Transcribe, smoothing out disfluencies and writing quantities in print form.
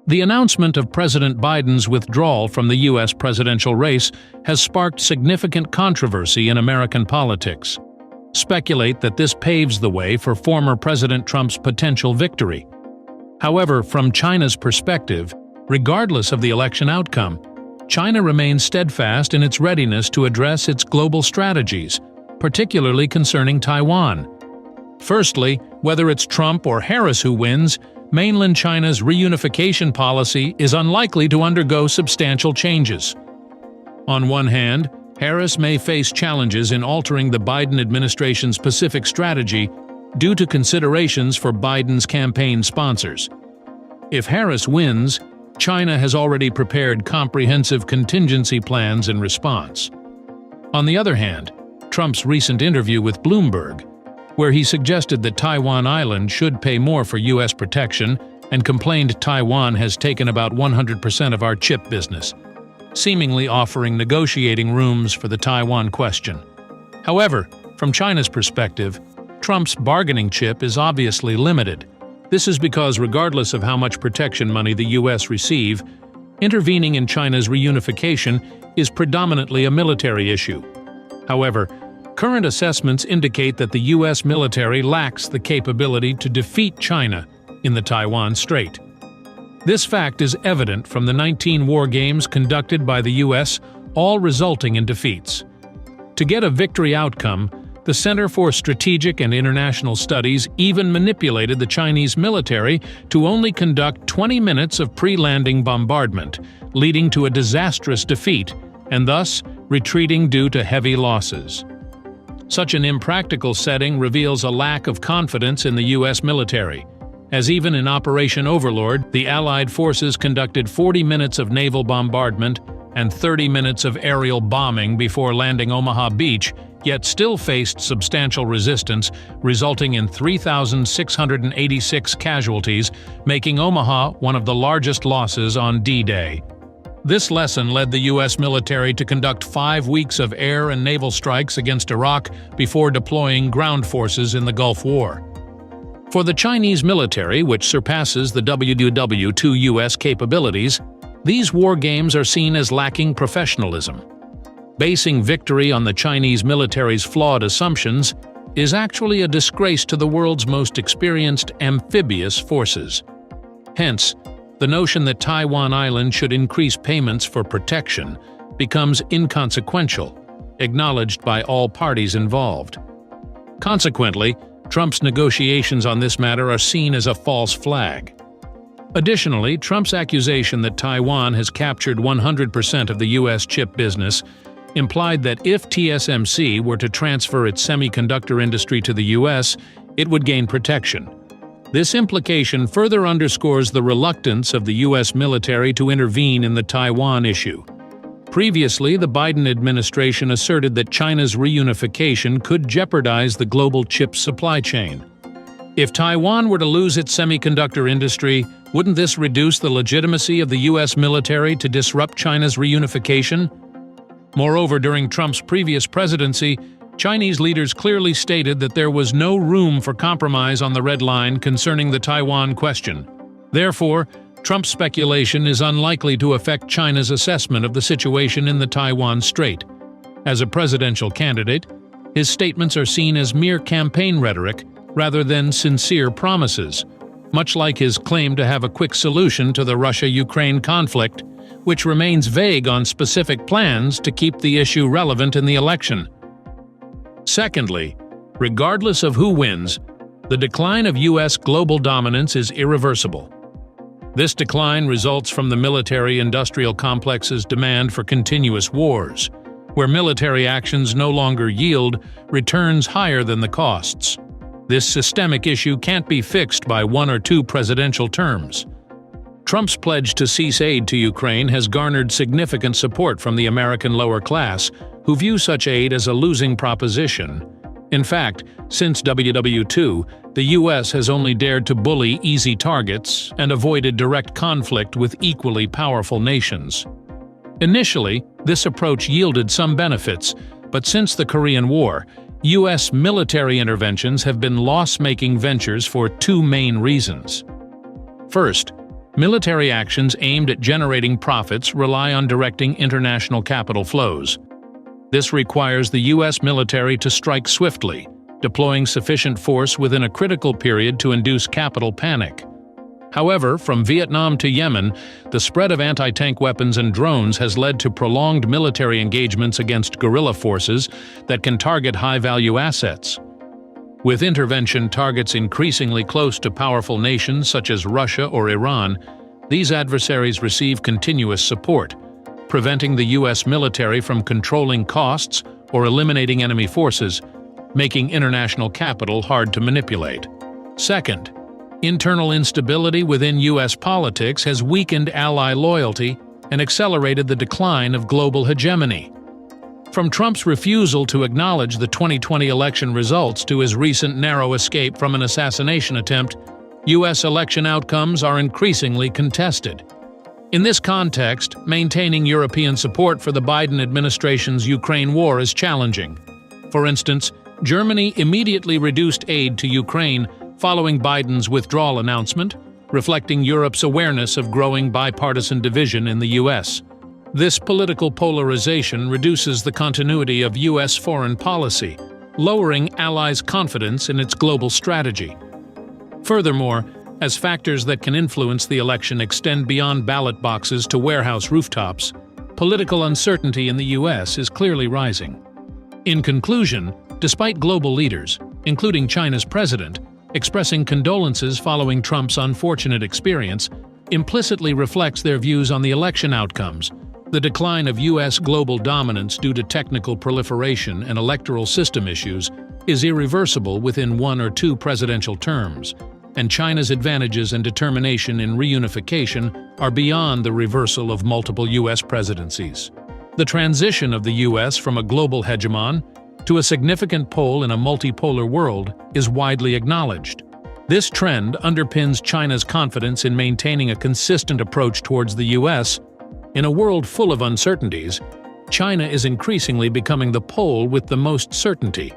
The announcement of President Biden's withdrawal from the U.S. presidential race has sparked significant controversy in American politics. Speculate that this paves the way for former President Trump's potential victory. However, from China's perspective, regardless of the election outcome, China remains steadfast in its readiness to address its global strategies, particularly concerning Taiwan. Firstly, whether it's Trump or Harris who wins, mainland China's reunification policy is unlikely to undergo substantial changes. On one hand, Harris may face challenges in altering the Biden administration's Pacific strategy due to considerations for Biden's campaign sponsors. If Harris wins, China has already prepared comprehensive contingency plans in response. On the other hand, Trump's recent interview with Bloomberg, where he suggested that Taiwan Island should pay more for U.S. protection and complained Taiwan has taken about 100% of our chip business, seemingly offering negotiating rooms for the Taiwan question. However, from China's perspective, Trump's bargaining chip is obviously limited. This is because regardless of how much protection money the U.S. receive, intervening in China's reunification is predominantly a military issue. However, current assessments indicate that the U.S. military lacks the capability to defeat China in the Taiwan Strait. This fact is evident from the 19 war games conducted by the U.S., all resulting in defeats. To get a victory outcome, the Center for Strategic and International Studies even manipulated the Chinese military to only conduct 20 minutes of pre-landing bombardment, leading to a disastrous defeat, and thus retreating due to heavy losses. Such an impractical setting reveals a lack of confidence in the U.S. military, as even in Operation Overlord, the Allied forces conducted 40 minutes of naval bombardment and 30 minutes of aerial bombing before landing Omaha Beach, yet still faced substantial resistance, resulting in 3,686 casualties, making Omaha one of the largest losses on D-Day. This lesson led the U.S. military to conduct 5 weeks of air and naval strikes against Iraq before deploying ground forces in the Gulf War. For the Chinese military, which surpasses the WW2 U.S. capabilities, these war games are seen as lacking professionalism. Basing victory on the Chinese military's flawed assumptions is actually a disgrace to the world's most experienced amphibious forces. Hence, the notion that Taiwan Island should increase payments for protection becomes inconsequential, acknowledged by all parties involved. Consequently, Trump's negotiations on this matter are seen as a false flag. Additionally, Trump's accusation that Taiwan has captured 100% of the U.S. chip business implied that if TSMC were to transfer its semiconductor industry to the U.S., it would gain protection. This implication further underscores the reluctance of the U.S. military to intervene in the Taiwan issue. Previously, the Biden administration asserted that China's reunification could jeopardize the global chip supply chain. If Taiwan were to lose its semiconductor industry, wouldn't this reduce the legitimacy of the U.S. military to disrupt China's reunification? Moreover, during Trump's previous presidency, Chinese leaders clearly stated that there was no room for compromise on the red line concerning the Taiwan question. Therefore, Trump's speculation is unlikely to affect China's assessment of the situation in the Taiwan Strait. As a presidential candidate, his statements are seen as mere campaign rhetoric rather than sincere promises, much like his claim to have a quick solution to the Russia-Ukraine conflict, which remains vague on specific plans to keep the issue relevant in the election. Secondly, regardless of who wins, the decline of U.S. global dominance is irreversible. This decline results from the military-industrial complex's demand for continuous wars, where military actions no longer yield returns higher than the costs. This systemic issue can't be fixed by 1 or 2 presidential terms. Trump's pledge to cease aid to Ukraine has garnered significant support from the American lower class, who view such aid as a losing proposition. In fact, since WW2, the U.S. has only dared to bully easy targets and avoided direct conflict with equally powerful nations. Initially, this approach yielded some benefits, but since the Korean War, U.S. military interventions have been loss-making ventures for 2 main reasons. First, Military actions aimed at generating profits rely on directing international capital flows. This requires the U.S. military to strike swiftly, deploying sufficient force within a critical period to induce capital panic. However, from Vietnam to Yemen, the spread of anti-tank weapons and drones has led to prolonged military engagements against guerrilla forces that can target high-value assets. With intervention targets increasingly close to powerful nations such as Russia or Iran, these adversaries receive continuous support, preventing the U.S. military from controlling costs or eliminating enemy forces, making international capital hard to manipulate. Second, internal instability within U.S. politics has weakened ally loyalty and accelerated the decline of global hegemony. From Trump's refusal to acknowledge the 2020 election results to his recent narrow escape from an assassination attempt, U.S. election outcomes are increasingly contested. In this context, maintaining European support for the Biden administration's Ukraine war is challenging. For instance, Germany immediately reduced aid to Ukraine following Biden's withdrawal announcement, reflecting Europe's awareness of growing bipartisan division in the U.S. This political polarization reduces the continuity of U.S. foreign policy, lowering allies' confidence in its global strategy. Furthermore, as factors that can influence the election extend beyond ballot boxes to warehouse rooftops, political uncertainty in the U.S. is clearly rising. In conclusion, despite global leaders, including China's president, expressing condolences following Trump's unfortunate experience, implicitly reflects their views on the election outcomes. The decline of U.S. global dominance due to technical proliferation and electoral system issues is irreversible within 1 or 2 presidential terms, and China's advantages and determination in reunification are beyond the reversal of multiple U.S. presidencies. The transition of the U.S. from a global hegemon to a significant pole in a multipolar world is widely acknowledged. This trend underpins China's confidence in maintaining a consistent approach towards the U.S. In a world full of uncertainties, China is increasingly becoming the pole with the most certainty.